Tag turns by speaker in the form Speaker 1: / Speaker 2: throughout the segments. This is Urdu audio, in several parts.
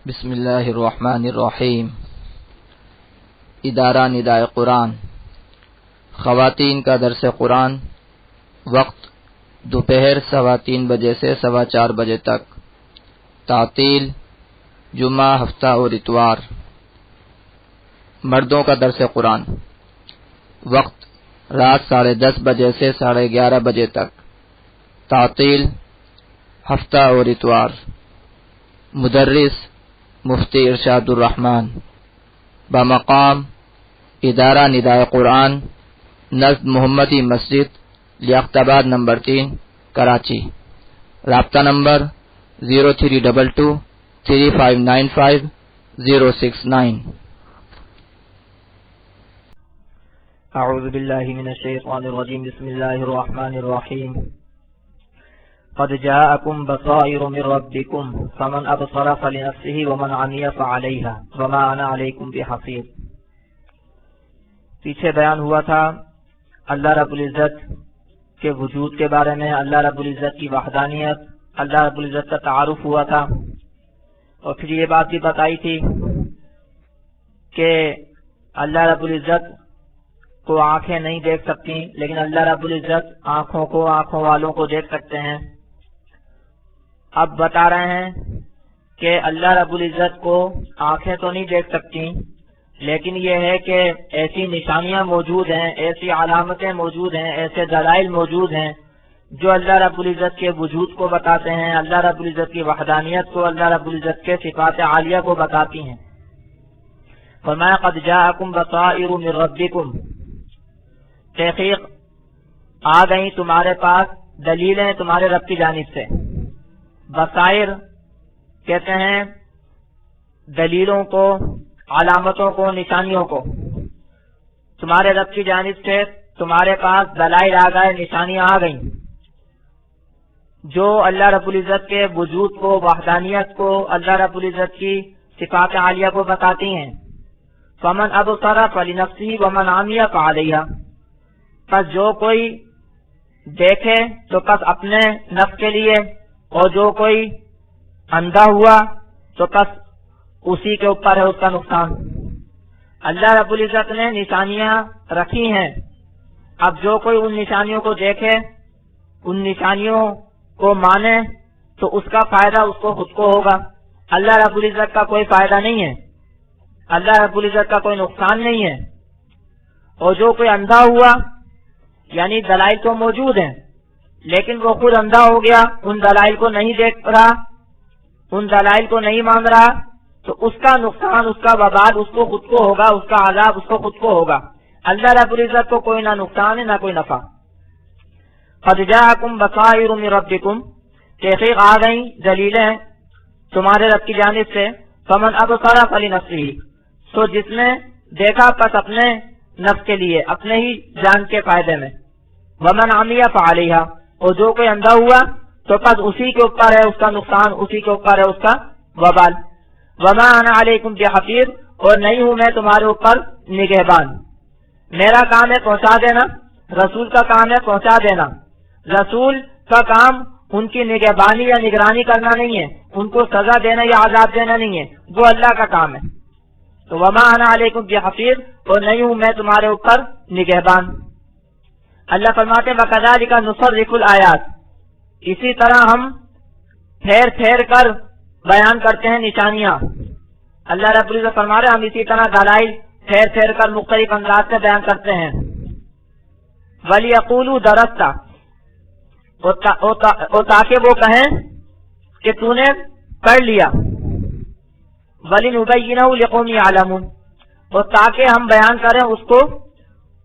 Speaker 1: بسم اللہ الرحمن الرحیم۔ ادارہ ندائے قرآن، خواتین کا درس قرآن، وقت دوپہر 3:15 بجے سے 4:15 بجے تک، تعطیل جمعہ، ہفتہ اور اتوار۔ مردوں کا درس قرآن، وقت رات 10:30 بجے سے 11:30 بجے تک، تعطیل ہفتہ اور اتوار۔ مدرس مفتی ارشاد الرحمن، بمقام ادارہ ندائے قرآن، نزد محمدی مسجد، لیاقت آباد نمبر 3، کراچی۔ رابطہ نمبر 0322355069۔
Speaker 2: اعوذ باللہ من الشیطان الرجیم، بسم اللہ الرحمن الرحیم۔ قد جاءكم بصائر من ربكم فمن ابصر فلنفسه ومن عمي فعليها وما انا عليكم بحفيظ۔ پیچھے بیان ہوا تھا اللہ رب العزت کے وجود کے بارے میں، اللہ رب العزت کی وحدانیت، اللہ رب العزت کا تعارف ہوا تھا، اور پھر یہ بات بھی بتائی تھی کہ اللہ رب العزت کو آنکھیں نہیں دیکھ سکتی، لیکن اللہ رب العزت آنکھوں کو، آنکھوں والوں کو دیکھ سکتے ہیں۔ اب بتا رہے ہیں کہ اللہ رب العزت کو آنکھیں تو نہیں دیکھ سکتی، لیکن یہ ہے کہ ایسی نشانیاں موجود ہیں، ایسی علامتیں موجود ہیں، ایسے دلائل موجود ہیں جو اللہ رب العزت کے وجود کو بتاتے ہیں، اللہ رب العزت کی وحدانیت کو، اللہ رب العزت کے صفات عالیہ کو بتاتی ہیں۔ فرمایا قد جاءکم بصائر من ربکم، تحقیق آ گئی تمہارے پاس دلیلیں تمہارے رب کی جانب سے۔ بصائر کہتے ہیں دلیلوں کو، علامتوں کو، نشانیوں کو۔ تمہارے رب کی جانب سے تمہارے پاس دلائل آ گئے، نشانیاں آ گئیں جو اللہ رب العزت کے وجود کو، وحدانیت کو، اللہ رب العزت کی صفات عالیہ کو بتاتی ہیں۔ فمن ابصر فلنفسه ومن عمي فعليها، پس جو کوئی دیکھے تو پس اپنے نفس کے لیے، اور جو کوئی اندھا ہوا تو پس اسی کے اوپر ہے اس کا نقصان۔ اللہ رب العزت نے نشانیاں رکھی ہیں، اب جو کوئی ان نشانیوں کو دیکھے، ان نشانیوں کو مانے تو اس کا فائدہ اس کو خود کو ہوگا، اللہ رب العزت کا کوئی فائدہ نہیں ہے، اللہ رب العزت کا کوئی نقصان نہیں ہے۔ اور جو کوئی اندھا ہوا، یعنی دلائل تو موجود ہیں لیکن وہ خود اندھا ہو گیا، ان دلائل کو نہیں دیکھ رہا، ان دلائل کو نہیں مان رہا، تو اس کا نقصان، اس کا وبال اس کو خود کو ہوگا، اس کا عذاب اس کو خود کو ہوگا۔ اللہ رب العزت کو کوئی نہ نقصان ہے نہ کوئی نفع۔ قد جاءکم بصائر من ربکم، تحقیق آ گئیں دلیلیں تمہارے رب کی جانب سے۔ فمن ابصر فلنفسه، تو جس نے دیکھا پس اپنے نفس کے لیے، اپنے ہی جان کے فائدے میں۔ ومن عمی فعلیہا، اور جو کوئی اندھا ہوا تو پس اسی کے اوپر ہے اس کا نقصان، اسی کے اوپر ہے اس کا وبال۔ وما انا علیکم بحفیظ، اور نہیں ہوں میں تمہارے اوپر نگہبان۔ میرا کام ہے پہنچا دینا، رسول کا کام ہے پہنچا دینا۔ رسول کا کام ان کی نگہبانی یا نگرانی کرنا نہیں ہے، ان کو سزا دینا یا عذاب دینا نہیں ہے، وہ اللہ کا کام ہے۔ تو وما انا علیکم بحفیظ، اور نہیں ہوں میں تمہارے اوپر نگہبان۔ اللہ فرماتے ہیں وَكَذَلِكَ نُصَرِّفُ الْآيَاتِ، اسی طرح ہم پھیر پھیر کر بیان کرتے ہیں نشانیاں۔ اللہ رب العزت فرما رہے ہیں ہم اسی طرح دلائل پھیر پھیر کر مختلف انداز سے بیان کرتے ہیں۔ وَلِيَقُولُوا دَرَسْتَ، اور تاکہ وہ کہیں کہ تو نے پڑھ لیا۔ وَلِنُبَيِّنَهُ لِقَوْمٍ يَعْلَمُونَ، اور تاکہ ہم بیان کریں اس کو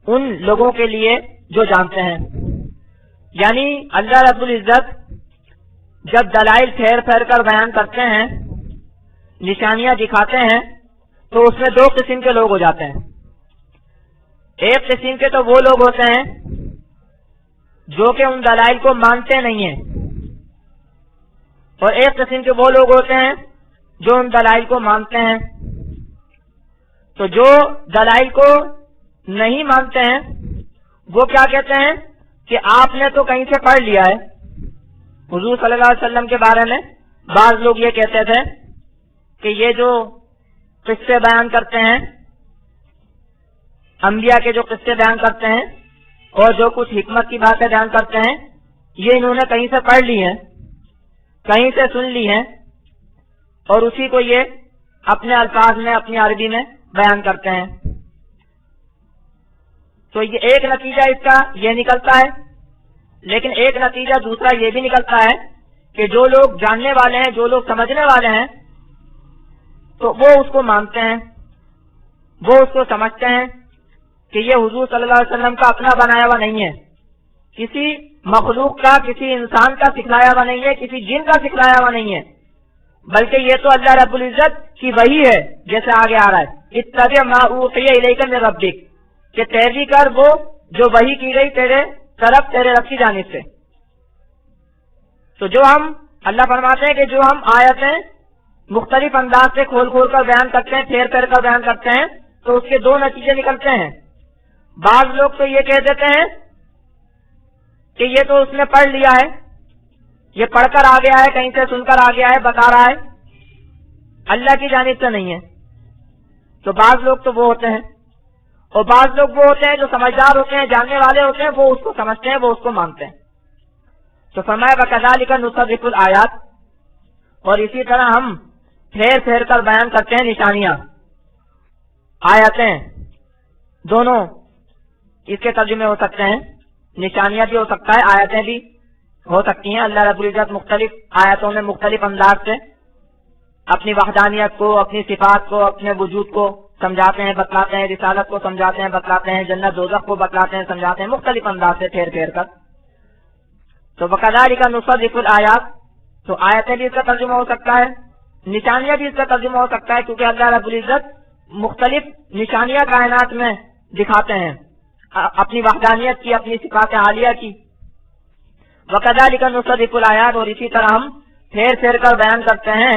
Speaker 2: ان لوگوں کے لیے جو جانتے ہیں۔ یعنی اللہ رب العزت جب دلائل پھیر پھیر کر بیان کرتے ہیں، نشانیاں دکھاتے ہیں، تو اس میں دو قسم کے لوگ ہو جاتے ہیں۔ ایک قسم کے تو وہ لوگ ہوتے ہیں جو کہ ان دلائل کو مانتے نہیں ہیں، اور ایک قسم کے وہ لوگ ہوتے ہیں جو ان دلائل کو مانتے ہیں۔ تو جو دلائل کو نہیں مانتے ہیں وہ کیا کہتے ہیں کہ آپ نے تو کہیں سے پڑھ لیا ہے۔ حضور صلی اللہ علیہ وسلم کے بارے میں بعض لوگ یہ کہتے تھے کہ یہ جو قصے بیان کرتے ہیں، انبیاء کے جو قصے بیان کرتے ہیں اور جو کچھ حکمت کی باتیں بیان کرتے ہیں، یہ انہوں نے کہیں سے پڑھ لی ہیں، کہیں سے سن لی ہیں، اور اسی کو یہ اپنے الفاظ میں، اپنی عربی میں بیان کرتے ہیں۔ تو یہ ایک نتیجہ اس کا یہ نکلتا ہے، لیکن ایک نتیجہ دوسرا یہ بھی نکلتا ہے کہ جو لوگ جاننے والے ہیں، جو لوگ سمجھنے والے ہیں، تو وہ اس کو مانتے ہیں، وہ اس کو سمجھتے ہیں کہ یہ حضور صلی اللہ علیہ وسلم کا اپنا بنایا ہوا نہیں ہے، کسی مخلوق کا، کسی انسان کا سکھلایا ہوا نہیں ہے، کسی جن کا سکھلایا ہوا نہیں ہے، بلکہ یہ تو اللہ رب العزت کی وحی ہے، جیسے آگے آ رہا ہے اتبع ما اوحی الیک من ربک، کہ پیروی کر وہ جو وحی کی گئی تیرے طرف تیرے رب کی جانب سے۔ تو جو ہم اللہ فرماتے ہیں کہ جو ہم آیتیں مختلف انداز سے کھول کھول کر بیان کرتے ہیں، پھیر پھیر کر بیان کرتے ہیں، تو اس کے دو نتیجے نکلتے ہیں۔ بعض لوگ تو یہ کہہ دیتے ہیں کہ یہ تو اس نے پڑھ لیا ہے، یہ پڑھ کر آ گیا ہے، کہیں سے سن کر آ گیا ہے، بتا رہا ہے، اللہ کی جانب سے نہیں ہے۔ تو بعض لوگ تو وہ ہوتے ہیں، اور بعض لوگ وہ ہوتے ہیں جو سمجھدار ہوتے ہیں، جاننے والے ہوتے ہیں، وہ اس کو سمجھتے ہیں، وہ اس کو مانتے ہیں۔ تو فرمایا وَكَذَلِكَ نُصَرِّفُ الْآيَاتِ، اور اسی طرح ہم پھیر پھیر کر بیان کرتے ہیں نشانیاں، آیتیں، دونوں اس کے ترجمے ہو سکتے ہیں، نشانیاں بھی ہو سکتا ہے، آیتیں بھی ہو سکتی ہیں۔ اللہ رب العزت مختلف آیتوں میں مختلف انداز سے اپنی وحدانیت کو، اپنی صفات کو، اپنے وجود کو سمجھاتے ہیں، بتلاتے ہیں، رسالت کو سمجھاتے ہیں، بتلاتے ہیں، جنت دوزخ کو بتلاتے ہیں، سمجھاتے ہیں، مختلف انداز سے پھیر پھیر کر۔ تو وَكَذَلِكَ نُصَرِّفُ الْآيَاتِ، تو آیتیں بھی اس کا ترجمہ ہو سکتا ہے، نشانیاں بھی اس کا ترجمہ ہو سکتا ہے، کیونکہ اللہ رب العزت مختلف نشانیاں کائنات میں دکھاتے ہیں، اپنی وحدانیت کی، اپنی صفات عالیہ کی۔ وَكَذَلِكَ نُصَرِّفُ الْآيَاتِ، اور اسی طرح ہم پھیر پھیر کر بیان کرتے ہیں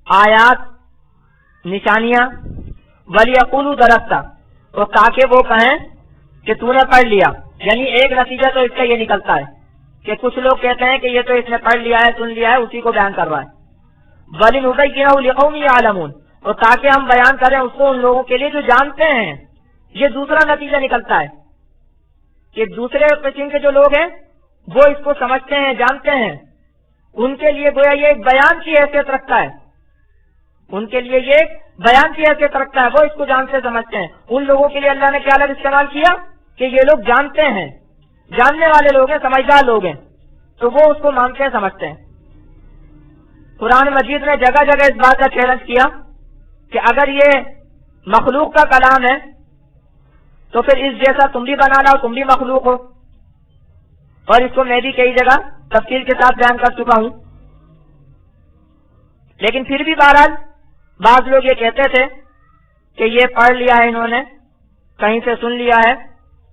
Speaker 2: آیات، نشانیاں، وَلِيَقُولُوا دَرَسْتَ، اور تاکہ وہ کہیں کہ تو نے پڑھ لیا۔ یعنی ایک نتیجہ تو اس کا یہ نکلتا ہے کہ کچھ لوگ کہتے ہیں کہ یہ تو اس نے پڑھ لیا ہے، سن لیا ہے، اسی کو بیان کر رہا ہے۔ وَلِنُبَيِّنَهُ لِقَوْمٍ يَعْلَمُونَ، اور تاکہ ہم بیان کریں اس کو ان لوگوں کے لیے جو جانتے ہیں۔ یہ دوسرا نتیجہ نکلتا ہے کہ دوسرے قسم کے جو لوگ ہیں وہ اس کو سمجھتے ہیں، جانتے ہیں، ان کے لیے گویا یہ ایک بیان کی حیثیت رکھتا ہے، ان کے لیے یہ ایک بیان کی حیثیت رکھتا ہے، وہ اس کو جانتے سمجھتے ہیں۔ ان لوگوں کے لیے اللہ نے کیا لفظ استعمال کیا کہ یہ لوگ جانتے ہیں، جاننے والے لوگ ہیں، سمجھدار لوگ ہیں، تو وہ اس کو مانتے ہیں، سمجھتے ہیں۔ قرآن مجید نے جگہ جگہ اس بات کا چیلنج کیا کہ اگر یہ مخلوق کا کلام ہے تو پھر اس جیسا تم بھی بنا لاؤ، تم بھی مخلوق ہو، اور اس کو میں بھی کئی جگہ تفصیل کے ساتھ بیان کر چکا ہوں۔ لیکن پھر بھی بہرحال بعض لوگ یہ کہتے تھے کہ یہ پڑھ لیا ہے انہوں نے، کہیں سے سن لیا ہے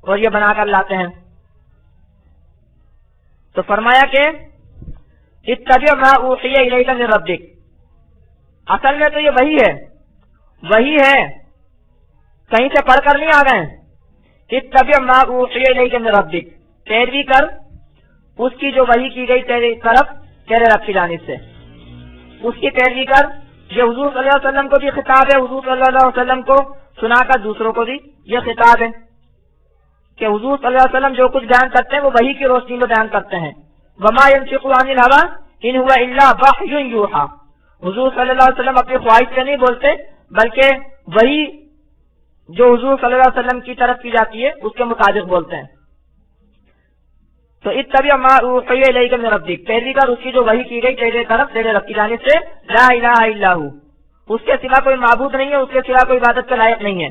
Speaker 2: اور یہ بنا کر لاتے ہیں۔ تو فرمایا کہ اتبع ما اوحی الیک من ربک، اصل میں تو یہ وہی ہے، وہی ہے، کہیں سے پڑھ کر نہیں آ گئے۔ اتبع ما اوحی الیک من ربک، پیروی کر اس کی جو وحی کی گئی تیری طرف تیرے رب کی جانب سے، اس کی پیروی کر۔ یہ حضور صلی اللہ علیہ وسلم کو بھی خطاب ہے، حضور صلی اللہ علیہ وسلم کو سنا کر دوسروں کو بھی یہ خطاب ہے کہ حضور صلی اللہ علیہ وسلم جو کچھ بیان کرتے ہیں وہ وحی کی روشنی میں بیان کرتے ہیں۔ وما ينطق عن الهوى ان هو الا وحی یوحى، حضور صلی اللہ علیہ وسلم اپنی خواہش سے نہیں بولتے، بلکہ وہی جو حضور صلی اللہ علیہ وسلم کی طرف کی جاتی ہے اس کے مطابق بولتے ہیں۔ تو اتبع ما اوحی الیک من ربک، پیروی کر اس کی جو وحی کی گئی تیرے طرف تیرے رب کی جانب سے، لا الہ الا ہو، اس کے سوا کوئی معبود نہیں ہے، اس کے سوا کوئی عبادت کا لائق نہیں ہے،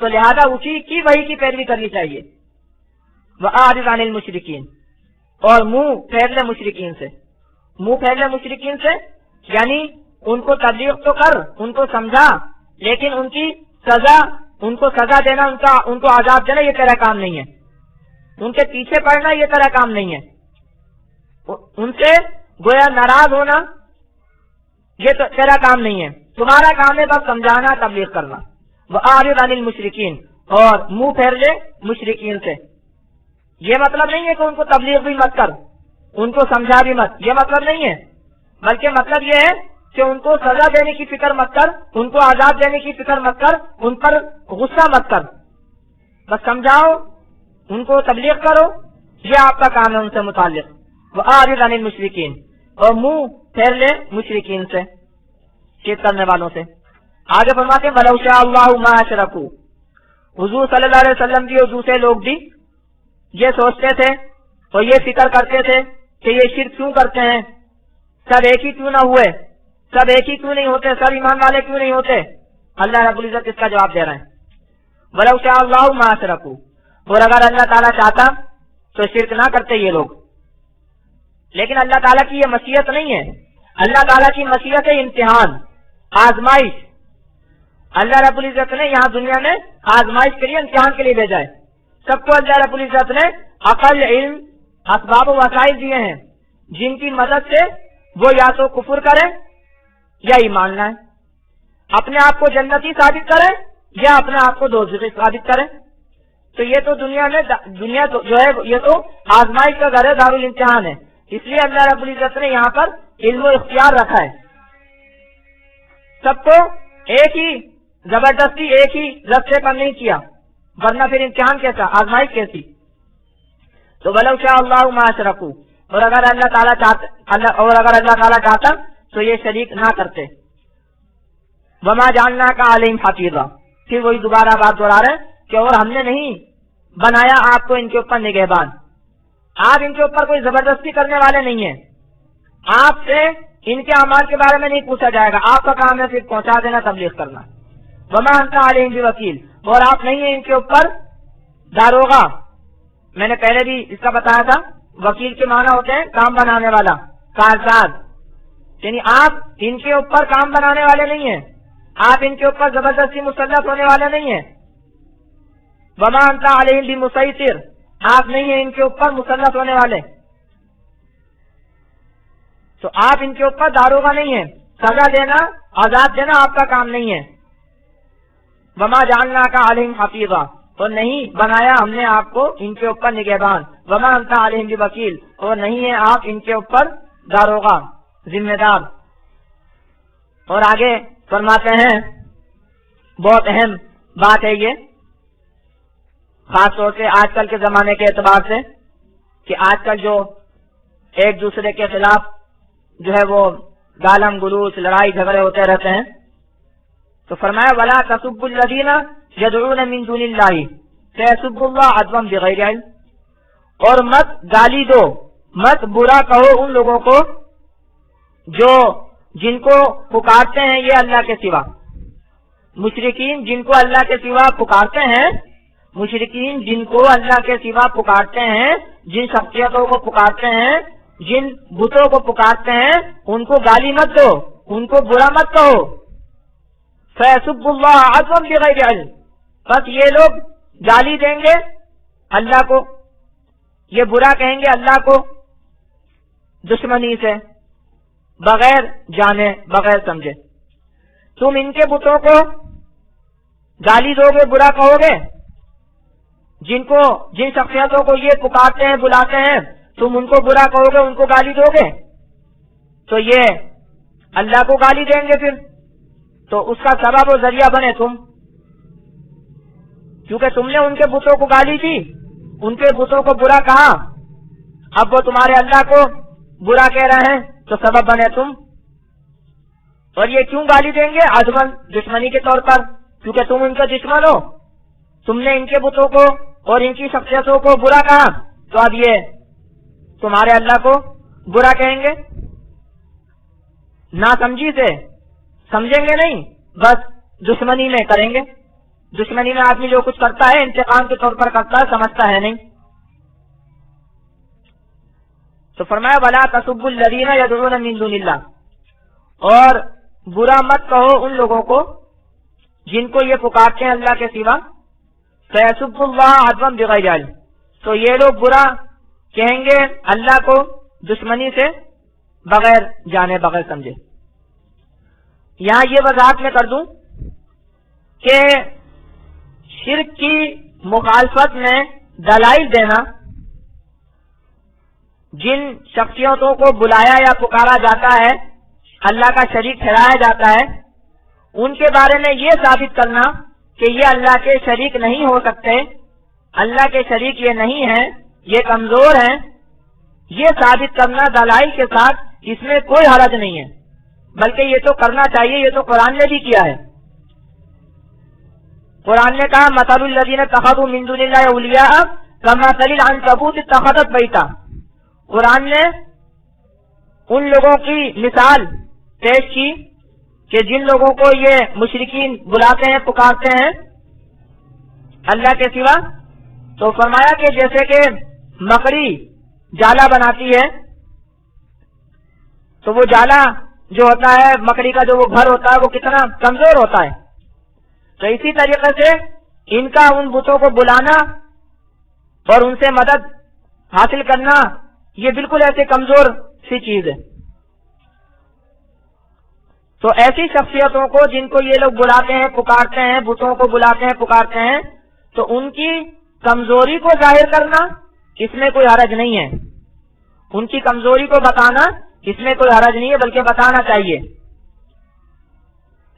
Speaker 2: تو لہذا اسی کی وحی کی پیروی کرنی چاہیے۔ وَأَعْرِضْ عَنِ الْمُشْرِكِينَ، اور منہ پھیر لے مشرکین سے، منہ پھیر لے مشرکین سے، یعنی ان کو تبلیغ تو کر، ان کو سمجھا، لیکن ان کی سزا، ان کو سزا دینا، ان کو عذاب دینا یہ تیرا کام نہیں ہے، ان کے پیچھے پڑنا یہ تیرا کام نہیں ہے، ان سے گویا ناراض ہونا یہ تو تیرا کام نہیں ہے، تمہارا کام ہے بس سمجھانا، تبلیغ کرنا۔ وَأَعْرِضْ عَنِ الْمُشْرِكِينَ، اور منہ پھیر لے مشرکین سے۔ یہ مطلب نہیں ہے کہ ان کو تبلیغ بھی مت کر، ان کو سمجھا بھی مت، یہ مطلب نہیں ہے، بلکہ مطلب یہ ہے کہ ان کو سزا دینے کی فکر مت کر، ان کو عذاب دینے کی فکر مت کر، ان پر غصہ مت کر، بس سمجھاؤ، ان کو تبلیغ کرو، یہ آپ کا کام ہے ان سے متعلق۔ وَأَعْرِضْ عَنِ الْمُشْرِكِينَ، اور منہ پھیر لے مشرکین سے، شرک کرنے والوں سے۔ آگے فرماتے ہیں وَلَوْ شَاءَ اللَّهُ مَا أَشْرَكُوا، حضور صلی اللہ علیہ وسلم بھی اور دوسرے لوگ بھی یہ سوچتے تھے اور یہ فکر کرتے تھے کہ یہ شرک کیوں کرتے ہیں، سب ایک ہی کیوں نہ ہوئے، سب ایک ہی کیوں نہیں ہوتے، سب ایمان والے کیوں نہیں ہوتے؟ اللہ رب العزت اس کا جواب دے رہے ہیں وَلَوْ شَاءَ اللَّهُ مَا أَشْرَكُوا، اور اگر اللہ تعالیٰ چاہتا تو شرک نہ کرتے یہ لوگ، لیکن اللہ تعالیٰ کی یہ مشیت نہیں ہے۔ اللہ تعالیٰ کی مشیت ہے امتحان، آزمائش۔ اللہ رب العزت نے یہاں دنیا میں آزمائش کے لیے، امتحان کے لیے بھیجا ہے۔ سب کو اللہ رب العزت نے عقل، علم، اسباب و وسائل دیے ہیں جن کی مدد سے وہ یا تو کفر کریں یا ایمان لائیں، اپنے آپ کو جنتی ثابت کریں یا اپنے آپ کو دوزخی ثابت کریں۔ تو یہ تو دنیا میں دنیا تو جو ہے یہ تو آزمائش کا گھر ہے، دارالامتحان ہے، اس لیے اللہ رب العزت نے یہاں پر علم و اختیار رکھا ہے۔ سب کو ایک ہی زبردستی ایک ہی رستے پر نہیں کیا، ورنہ پھر امتحان کیسا، آزمائش کیسی؟ تو وَلَوْ شَاءَ اللَّهُ مَا أَشْرَكُوا، اور اگر اللہ تعالیٰ چاہتا تو یہ شریک نہ کرتے۔ وَمَا جَعَلْنَاكَ عَلَيْهِمْ حَفِيظًا، پھر وہی دوبارہ بات دوہرا رہے ہیں کہ اور ہم نے نہیں بنایا آپ کو ان کے اوپر نگہبان، آپ ان کے اوپر کوئی زبردستی کرنے والے نہیں ہیں، آپ سے ان کے اعمال کے بارے میں نہیں پوچھا جائے گا، آپ کا کام ہے صرف پہنچا دینا، تبلیغ کرنا۔ وَمَا أَنْتَ عَلَيْهِمْ بِوَكِيلٍ، اور آپ نہیں ہیں ان کے اوپر داروغہ۔ میں نے پہلے بھی اس کا بتایا تھا، وکیل کے معنی ہوتے ہیں کام بنانے والا، کارساز، یعنی آپ ان کے اوپر کام بنانے والے نہیں ہیں، آپ ان کے اوپر زبردستی مسلط ہونے والے نہیں ہیں۔ وَمَا أَنْتَ عَلَيْهِمْ بِمُسَيْطِرٍ، آپ نہیں ہیں ان کے اوپر مسلط ہونے والے، تو آپ ان کے اوپر داروغہ نہیں ہیں، سزا دینا، عذاب دینا آپ کا کام نہیں ہے۔ وَمَا جَعَلْنَاكَ عَلَيْهِمْ حَفِيظًا، اور نہیں بنایا ہم نے آپ کو ان کے اوپر نگہبان۔ وَمَا أَنْتَ عَلَيْهِمْ بِوَكِيلٍ، اور نہیں ہے آپ ان کے اوپر داروغہ، ذمہ دار۔ اور آگے فرماتے ہیں بہت اہم بات ہے یہ، خاص طور سے آج کل کے زمانے کے اعتبار سے، کہ آج کل جو ایک دوسرے کے خلاف جو ہے وہ گالم گلوچ، لڑائی جھگڑے ہوتے رہتے ہیں، تو فرمایا وَلَا تَسُبُّوا الَّذِينَ يَدْعُونَ مِن دُونِ اللَّهِ فَيَسُبُّوا اللَّهَ عَدْوًا بِغَيْرِ عِلْمٍ، اور مت گالی دو، مت برا کہو ان لوگوں کو جو جن کو پکارتے ہیں یہ اللہ کے سوا، مشرکین جن کو اللہ کے سوا پکارتے ہیں، مشرکین جن کو اللہ کے سوا پکارتے ہیں، جن شخصیتوں کو پکارتے ہیں، جن بتوں کو پکارتے ہیں، ان کو گالی مت دو، ان کو برا مت کہو۔ فَيَسُبُّوا اللَّهَ عَدْوًا بِغَيْرِ عِلْمٍ، بس یہ لوگ گالی دیں گے اللہ کو، یہ برا کہیں گے اللہ کو دشمنی سے، بغیر جانے بغیر سمجھے۔ تم ان کے بتوں کو گالی دو گے، برا کہو گے، جن شخصیتوں کو یہ پکارتے ہیں بلاتے ہیں، تم ان کو برا کہو گے، ان کو گالی دو گے، تو یہ اللہ کو گالی دیں گے، پھر تو اس کا سبب و ذریعہ بنے تم، کیونکہ تم نے ان کے بتوں کو گالی دی، ان کے بتوں کو برا کہا، اب وہ تمہارے اللہ کو برا کہہ رہے ہیں تو سبب بنے تم۔ اور یہ کیوں گالی دیں گے؟ عدوًا، دشمنی کے طور پر، کیونکہ تم ان کے دشمن ہو، تم نے ان کے بتوں کو اور ان کی شخصیتوں کو برا کہا، تو اب یہ تمہارے اللہ کو برا کہیں گے، نا سمجھی سے، سمجھیں گے نہیں، بس دشمنی میں کریں گے۔ دشمنی میں آدمی جو کچھ کرتا ہے انتقام کے طور پر کرتا ہے، سمجھتا ہے نہیں۔ تو فرمایا وَلَا تَسُبُّوا الَّذِينَ يَدْعُونَ مِن دُونِ اللَّهِ، اور برا مت کہو ان لوگوں کو جن کو یہ پکارتے ہیں اللہ کے سوا، فَيَسُبُّوا اللَّهَ عَدْوًا بِغَيْرِ عِلْمٍ، تو یہ لوگ برا کہیں گے اللہ کو دشمنی سے، بغیر جانے بغیر سمجھے۔ یہاں یہ وضاحت میں کر دوں کہ شرک کی مخالفت میں دلائل دینا، جن شخصیتوں کو بلایا یا پکارا جاتا ہے اللہ کا شریک ٹھہرایا جاتا ہے، ان کے بارے میں یہ ثابت کرنا کہ یہ اللہ کے شریک نہیں ہو سکتے، اللہ کے شریک یہ نہیں ہیں، یہ کمزور ہیں، یہ ثابت کرنا دلائل کے ساتھ، اس میں کوئی حرج نہیں ہے، بلکہ یہ تو کرنا چاہیے، یہ تو قرآن نے بھی کیا ہے۔ قرآن نے کہا مثل الذین اتخذوا من دون اللہ اولیاء کمثل العنکبوت اتخذت بیتا۔ قرآن نے ان لوگوں کی مثال پیش کی کہ جن لوگوں کو یہ مشرکین بلاتے ہیں، پکارتے ہیں اللہ کے سوا، تو فرمایا کہ جیسے کہ مکڑی جالا بناتی ہے، تو وہ جالا جو ہوتا ہے، مکڑی کا جو وہ گھر ہوتا ہے، وہ کتنا کمزور ہوتا ہے، تو اسی طریقے سے ان کا ان بتوں کو بلانا اور ان سے مدد حاصل کرنا یہ بالکل ایسے کمزور سی چیز ہے۔ تو ایسی شخصیتوں کو جن کو یہ لوگ بلاتے ہیں، پکارتے ہیں، بتوں کو بلاتے ہیں، پکارتے ہیں، تو ان کی کمزوری کو ظاہر کرنا اس میں کوئی حرج نہیں ہے، ان کی کمزوری کو بتانا اس میں کوئی حرج نہیں ہے، بلکہ بتانا چاہیے،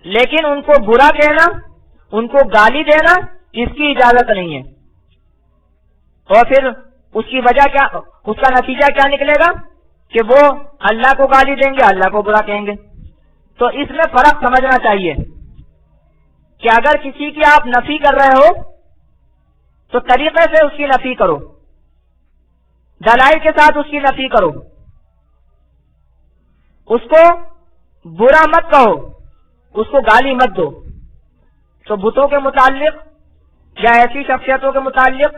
Speaker 2: لیکن ان کو برا کہنا، ان کو گالی دینا اس کی اجازت نہیں ہے۔ اور پھر اس کی وجہ کیا، اس کا نتیجہ کیا نکلے گا کہ وہ اللہ کو گالی دیں گے، اللہ کو برا کہیں گے۔ تو اس میں فرق سمجھنا چاہیے کہ اگر کسی کی آپ نفی کر رہے ہو تو طریقے سے اس کی نفی کرو، دلائل کے ساتھ اس کی نفی کرو، اس کو برا مت کہو، اس کو گالی مت دو۔ تو بتوں کے متعلق یا ایسی شخصیتوں کے متعلق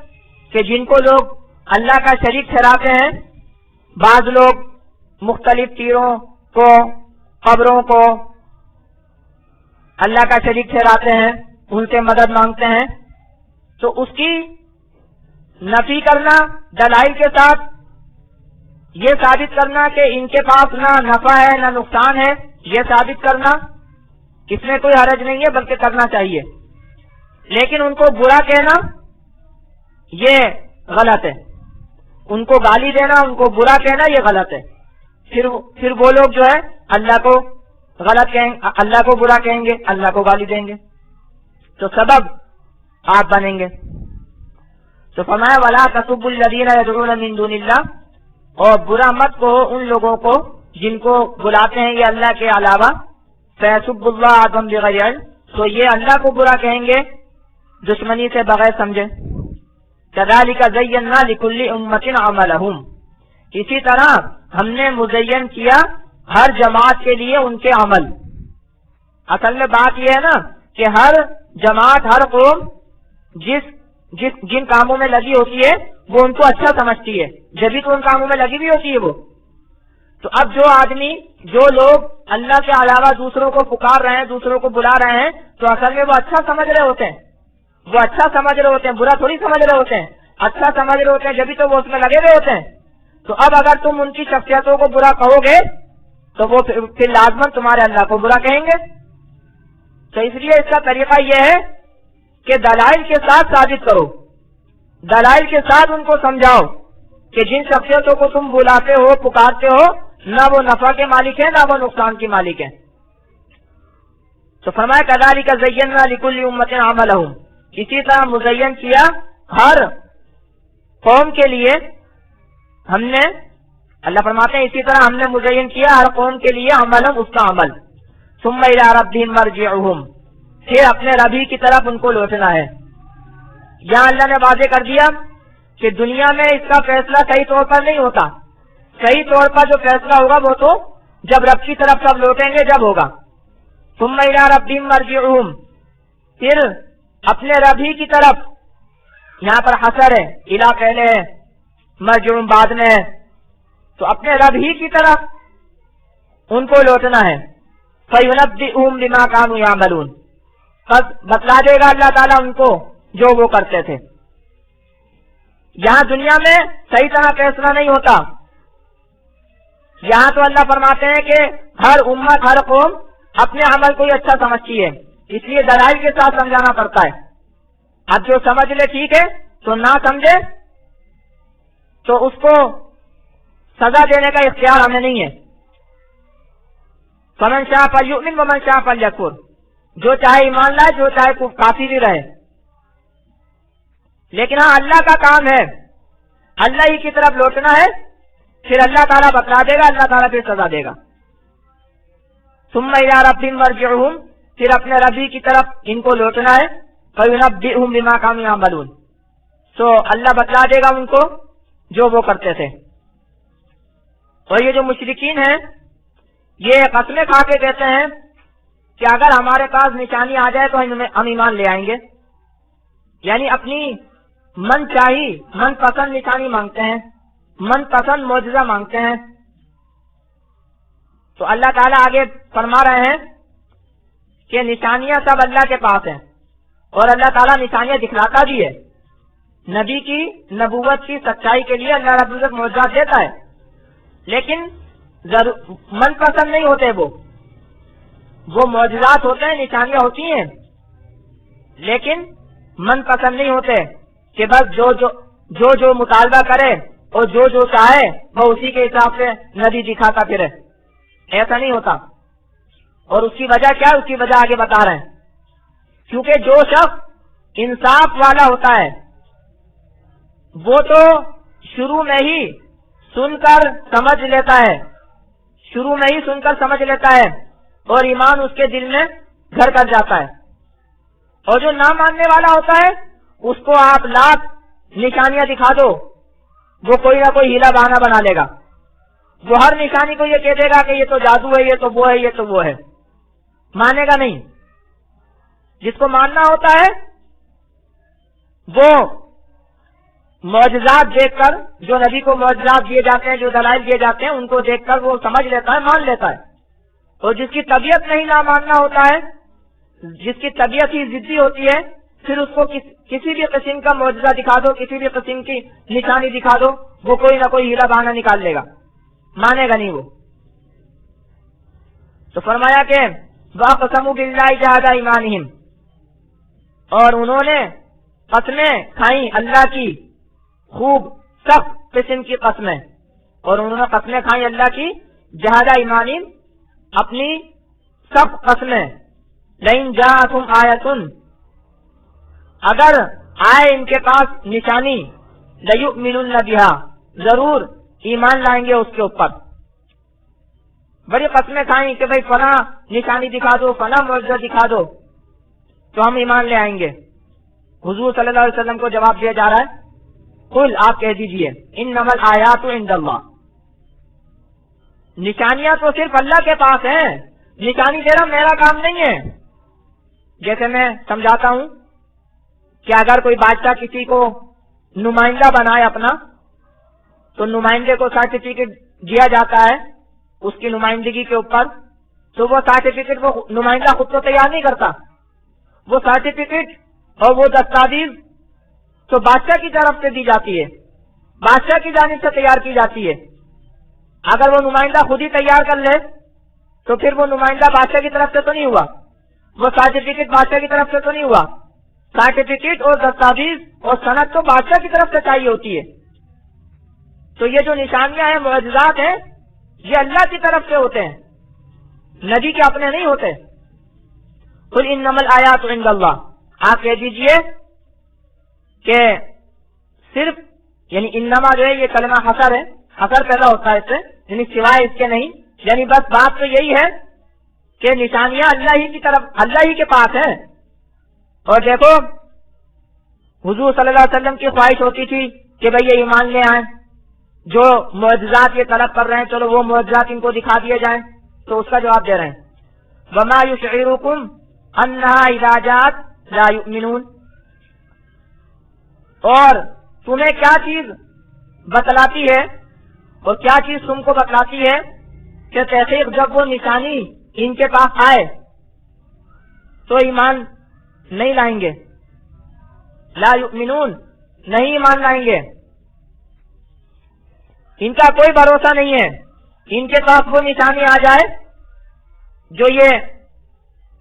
Speaker 2: کہ جن کو لوگ اللہ کا شریک ٹھہراتے ہیں، بعض لوگ مختلف پیروں کو، قبروں کو اللہ کا شریک ٹھہراتے ہیں، ان سے مدد مانگتے ہیں، تو اس کی نفی کرنا دلائل کے ساتھ، یہ ثابت کرنا کہ ان کے پاس نہ نفع ہے نہ نقصان ہے، یہ ثابت کرنا اس میں کوئی حرج نہیں ہے، بلکہ کرنا چاہیے، لیکن ان کو برا کہنا یہ غلط ہے، ان کو گالی دینا، ان کو برا کہنا یہ غلط ہے۔ پھر وہ لوگ جو ہے اللہ کو غلط کہیں، اللہ کو برا کہیں گے، اللہ کو گالی دیں گے، تو سبب آپ بنیں گے۔ تو فرمایا وَلَا تَسُبُّوا الَّذِينَ يَدْعُونَ مِن دُونِ اللَّهِ، اور برا مت کہو ان لوگوں کو جن کو بلاتے ہیں یہ اللہ کے علاوہ، فَيَسُبُّوا اللَّهَ عَدْوًا بِغَيْرِ عِلْمٍ، تو یہ اللہ کو برا کہیں گے دشمنی سے بغیر سمجھے۔ كَذَلِكَ زَيَّنَّا لِكُلِّ أُمَّةٍ عَمَلَهُمْ، اسی طرح ہم نے مزین کیا ہر جماعت کے لیے ان کے عمل۔ اصل میں بات یہ ہے نا کہ ہر جماعت، ہر قوم جن کاموں میں لگی ہوتی ہے وہ ان کو اچھا سمجھتی ہے، جبھی تو ان کاموں میں لگی بھی ہوتی ہے وہ۔ تو اب جو آدمی، جو لوگ اللہ کے علاوہ دوسروں کو پکار رہے ہیں، دوسروں کو بلا رہے ہیں، تو اصل میں وہ اچھا سمجھ رہے ہوتے ہیں، وہ اچھا سمجھ رہے ہوتے ہیں، برا تھوڑی سمجھ رہے ہوتے ہیں، اچھا سمجھ رہے ہوتے ہیں، جبھی تو وہ اس میں لگے ہوئے ہوتے ہیں۔ تو اب اگر تم ان کی شخصیتوں کو برا کہو گے تو وہ پھر لازماً تمہارے اللہ کو برا کہیں گے۔ تو اس لیے اس کا طریقہ یہ ہے کہ دلائل کے ساتھ ثابت کرو، دلائل کے ساتھ ان کو سمجھاؤ کہ جن شخصیتوں کو تم بلاتے ہو، پکارتے ہو، نہ وہ نفع کے مالک ہیں نہ وہ نقصان کی مالک ہیں۔ تو فرمایا كَذَلِكَ زَيَّنَّا لِكُلِّ أُمَّةٍ عَمَلَهُمْ، اسی طرح مزین کیا ہر قوم کے لیے ہم نے، اللہ فرماتے ہیں اسی طرح ہم نے مزین کیا ہر قوم کے لیے عملہم، اس کا عمل، ثم إِلَىٰ رَبِّهِمْ مَرْجِعُهُمْ، پھر اپنے رب ہی کی طرف ان کو لوٹنا ہے۔ یہاں اللہ نے واضح کر دیا کہ دنیا میں اس کا فیصلہ صحیح طور پر نہیں ہوتا، صحیح طور پر جو فیصلہ ہوگا وہ تو جب رب کی طرف سب لوٹیں گے جب ہوگا۔ ثم إِلَىٰ رَبِّهِمْ مَرْجِعُهُمْ، پھر اپنے رب ہی کی طرف، یہاں پر حصر ہے، الہ پہلے ہے، مرجعون بعد میں ہے، تو اپنے رب ہی کی طرف ان کو لوٹنا ہے۔ فَيُنَبِّئُهُم بِمَا كَانُوا يَعْمَلُونَ، بس بتلا دے گا اللہ تعالیٰ ان کو جو وہ کرتے تھے۔ یہاں دنیا میں صحیح طرح فیصلہ نہیں ہوتا، یہاں تو اللہ فرماتے ہیں کہ ہر امت، ہر قوم اپنے عمل کو ہی اچھا سمجھتی ہے، اس لیے دلائل کے ساتھ سمجھانا پڑتا ہے۔ اب جو سمجھ لے ٹھیک ہے، تو نہ سمجھے تو اس کو سزا دینے کا اختیار ہمیں نہیں ہے۔ فمن شاء فلیؤمن ومن شاء فلیکفر، جو چاہے ایمان لائے، جو چاہے کافر ہی رہے۔ لیکن ہاں اللہ کا کام ہے، اللہ ہی کی طرف لوٹنا ہے، پھر اللہ تعالیٰ بتلا دے گا، اللہ تعالیٰ پھر سزا دے گا۔ ثم الی ربہم مرجعہم، پھر اپنے ربی کی طرف ان کو لوٹنا ہے، فینبئہم بما کانوا یعملون، تو اللہ بتلا دے گا ان کو جو وہ کرتے تھے۔ اور یہ جو مشرکین ہیں یہ قسمیں کھا کے کہتے ہیں کہ اگر ہمارے پاس نشانی آ جائے تو ہم ایمان لے آئیں گے، یعنی اپنی من چاہی من پسند نشانی مانگتے ہیں، من پسند معجزہ مانگتے ہیں۔ تو اللہ تعالیٰ آگے فرما رہے ہیں کہ نشانیاں سب اللہ کے پاس ہیں، اور اللہ تعالیٰ نشانیاں دکھلاتا بھی ہے۔ نبی کی نبوت کی سچائی کے لیے اللہ رب العزت معجزات دیتا ہے، لیکن من پسند نہیں ہوتے، وہ معجزات ہوتے ہیں، نشانیاں ہوتی ہیں، لیکن من پسند نہیں ہوتے کہ بس جو مطالبہ کرے اور جو چاہے وہ اسی کے حساب سے نبی دکھاتا پھرے، ایسا نہیں ہوتا۔ اور اس کی وجہ کیا ہے؟ اس کی وجہ آگے بتا رہے ہیں، کیونکہ جو شخص انصاف والا ہوتا ہے وہ تو شروع میں ہی سن کر سمجھ لیتا ہے، شروع میں ہی سن کر سمجھ لیتا ہے اور ایمان اس کے دل میں گھر کر جاتا ہے۔ اور جو نہ ماننے والا ہوتا ہے اس کو آپ لاکھ نشانیاں دکھا دو، وہ کوئی نہ کوئی ہیلا بہانہ بنا لے گا، وہ ہر نشانی کو یہ کہہ دے گا کہ یہ تو جادو ہے، یہ تو وہ ہے، یہ تو وہ ہے، مانے گا نہیں۔ جس کو ماننا ہوتا ہے وہ معجزات دیکھ کر، جو نبی کو معجزات دیے جاتے ہیں، جو دلائل دیے جاتے ہیں، ان کو دیکھ کر وہ سمجھ لیتا ہے، مان لیتا ہے۔ اور جس کی طبیعت نہیں نہ ماننا ہوتا ہے، جس کی طبیعت ہی ضدی ہوتی ہے، پھر اس کو کسی بھی قسم کا معجزہ دکھا دو، کسی بھی قسم کی نشانی دکھا دو، وہ کوئی نہ کوئی ہیلا بہانہ نکال لے گا، مانے گا نہیں وہ۔ تو فرمایا کہ وَأَقْسَمُوا بِاللَّهِ جَهْدَ أَيْمَانِهِمْ، اور انہوں نے قسمیں کھائیں اللہ کی، خوب سخت قسم کی قسمیں، اور انہوں نے قسمیں کھائیں اللہ کی جہاد ایمانین، اپنی سخت قسمیں۔ لَإِن جَاءَتْهُمْ آیَةٌ، اگر آئے ان کے پاس نشانی، لَيُؤْمِنُنَّ بِهَا، ضرور ایمان لائیں گے اس کے اوپر۔ بڑی قسمیں کھائیں کہ بھئی فلاں نشانی دکھا دو، فلاں معجزہ دکھا دو تو ہم ایمان لے آئیں گے۔ حضور صلی اللہ علیہ وسلم کو جواب دیا جا رہا ہے، قل، آپ کہہ دیجئے، انما الآیات عند اللہ، نشانیاں تو صرف اللہ کے پاس ہیں، نشانی دینا میرا کام نہیں ہے۔ جیسے میں سمجھاتا ہوں کہ اگر کوئی بادشاہ کسی کو نمائندہ بنائے اپنا، تو نمائندے کو سرٹیفکیٹ دیا جاتا ہے اس کی نمائندگی کے اوپر، تو وہ سرٹیفکیٹ وہ نمائندہ خود تو تیار نہیں کرتا، وہ سرٹیفکیٹ اور وہ دستاویز تو بادشاہ کی طرف سے دی جاتی ہے، بادشاہ کی جانب سے تیار کی جاتی ہے۔ اگر وہ نمائندہ خود ہی تیار کر لے تو پھر وہ نمائندہ بادشاہ کی طرف سے تو نہیں ہوا، وہ سرٹیفکیٹ بادشاہ کی طرف سے تو نہیں ہوا، سرٹیفکیٹ اور دستاویز اور سند تو بادشاہ کی طرف سے چاہیے ہوتی ہے۔ تو یہ جو نشانیاں ہیں، معجزات ہیں، یہ اللہ کی طرف سے ہوتے ہیں، نبی کے اپنے نہیں ہوتے۔ قل انما الآیات عند اللہ، آپ کہہ دیجئے کہ صرف، یعنی انما جو ہے یہ کلمہ حصر ہے، حصر پیدا ہوتا ہے اس سے، یعنی سوائے اس کے نہیں، یعنی بس بات تو یہی ہے کہ نشانیاں اللہ ہی کی طرف، اللہ ہی کے پاس ہیں۔ اور دیکھو حضور صلی اللہ علیہ وسلم کی خواہش ہوتی تھی کہ بھئی یہ ایمان لے آئیں، جو معجزات یہ طلب کر رہے ہیں چلو وہ معجزات ان کو دکھا دیے جائیں، تو اس کا جواب دے رہے ہیں وَمَا يُشْعِرُكُمْ أَنَّهَا إِذَا جَاءَتْ لَا يُؤْمِنُونَ، اور تمہیں کیا چیز بتلاتی ہے اور کیا چیز تم کو بتلاتی ہے کہ تحقیق جب وہ نشانی ان کے پاس آئے تو ایمان نہیں لائیں گے، لا یؤمنون، نہیں ایمان لائیں گے، ان کا کوئی بھروسہ نہیں ہے، ان کے پاس وہ نشانی آ جائے جو یہ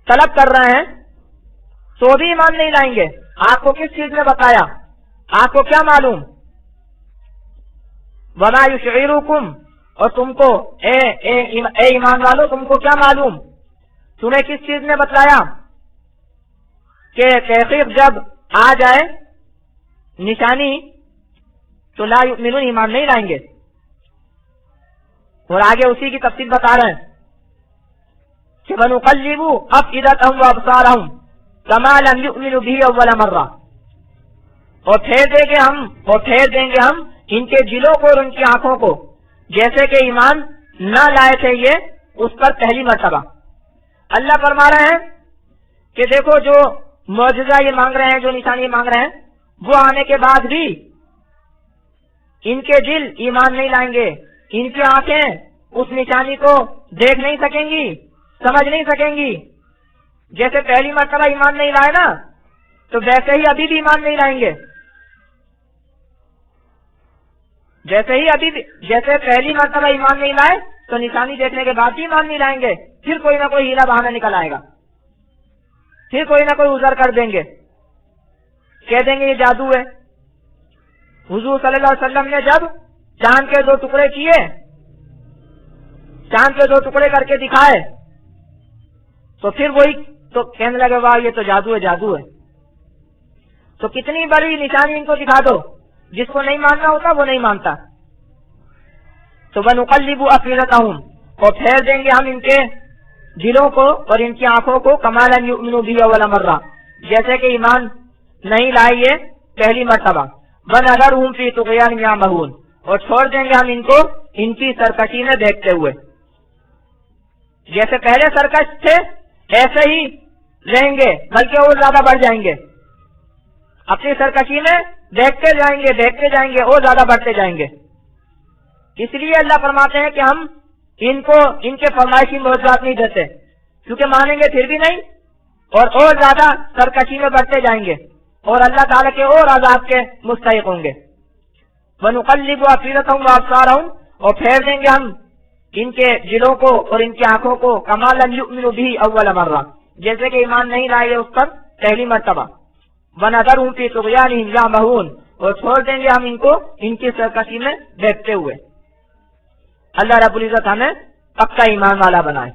Speaker 2: طلب کر رہے ہیں تو بھی ایمان نہیں لائیں گے۔ آپ کو کس چیز نے بتایا؟ آپ کو کیا معلوم؟ وَمَا يُشْعِرُكُمْ اور تم کو اے ایمان والو تم کو کیا معلوم، تمہیں کس چیز نے بتلایا کہ تحقیق جب آ جائے نشانی تو لا یؤمنون ایمان نہیں لائیں گے. اور آگے اسی کی تفصیل بتا رہے ہیں کہ وَنُقَلِّبُ أَفْئِدَتَهُمْ وَأَبْصَارَهُم كَمَا لَمْ يُؤْمِنُوا بِهِ أَوَّلَ مَرَّةٍ، اور پھیر دیں گے ہم ان کے دلوں کو اور ان کی آنکھوں کو جیسے کہ ایمان نہ لائے تھے یہ اس پر پہلی مرتبہ. اللہ فرما رہے ہیں کہ دیکھو جو معجزہ یہ مانگ رہے ہیں، جو نشانی مانگ رہے ہیں، وہ آنے کے بعد بھی ان کے دل ایمان نہیں لائیں گے، ان کی آنکھیں اس نشانی کو دیکھ نہیں سکیں گی، سمجھ نہیں سکیں گی. جیسے پہلی مرتبہ ایمان نہیں لائے نا، تو ویسے ہی ابھی بھی ایمان نہیں لائیں گے. جیسے پہلی مرتبہ ایمان نہیں لائے تو نشانی دیکھنے کے بعد بھی ایمان نہیں لائیں گے. پھر کوئی نہ کوئی ہیلا بہانہ نکل آئے گا، پھر کوئی نہ کوئی عذر کر دیں گے، کہہ دیں گے یہ جادو ہے. حضور صلی اللہ علیہ وسلم نے جب چاند کے 2 ٹکڑے کیے، چاند کے 2 ٹکڑے کر کے دکھائے، تو پھر وہی تو کہنے لگے واہ یہ تو جادو ہے جادو ہے. تو کتنی بڑی نشانی ان کو دکھا دو، جس کو نہیں ماننا ہوتا وہ نہیں مانتا. تو وَنُقَلِّبُ أَفْئِدَتَهُمْ، اور پھیر دیں گے ہم ان کے دلوں کو اور ان کی آنکھوں کو كَمَا لَمْ يُؤْمِنُوا بِهِ أَوَّلَ مَرَّةٍ، جیسے کہ ایمان نہیں لائے یہ پہلی مرتبہ. وَنَذَرُهُمْ فِي طُغْيَانِهِمْ يَعْمَهُونَ، اور چھوڑ دیں گے ہم ان کو ان کی سرکشی میں دیکھتے ہوئے. جیسے پہلے سرکش تھے ایسے ہی رہیں گے، بلکہ اور زیادہ بڑھ جائیں گے. اپنی سرکشی میں دیکھتے جائیں گے اور زیادہ بڑھتے جائیں گے. اس لیے اللہ فرماتے ہیں کہ ہم ان کو ان کے فرمائشی معجزات نہیں دیتے، کیونکہ مانیں گے پھر بھی نہیں اور زیادہ سرکشی میں بڑھتے جائیں گے اور اللہ تعالیٰ کے اور عذاب کے مستحق ہوں گے. وَنُقَلِّبُ أَفْئِدَتَهُمْ وَأَبْصَارَهُمْ، اور پھیر دیں گے ہم ان کے دلوں کو اور ان کی آنکھوں کو كَمَا لَمْ يُؤْمِنُوا بِهِ أَوَّلَ مَرَّةٍ، جیسے کہ ایمان نہیں لائے اس پر پہلی مرتبہ. وَنَذَرُهُمْ فِي طُغْيَانِهِمْ يَعْمَهُونَ، اور چھوڑ دیں گے ہم ان کو ان کی سرکشی میں دیکھتے ہوئے. اللہ رب العزت ہمیں پکا ایمان والا بنائے.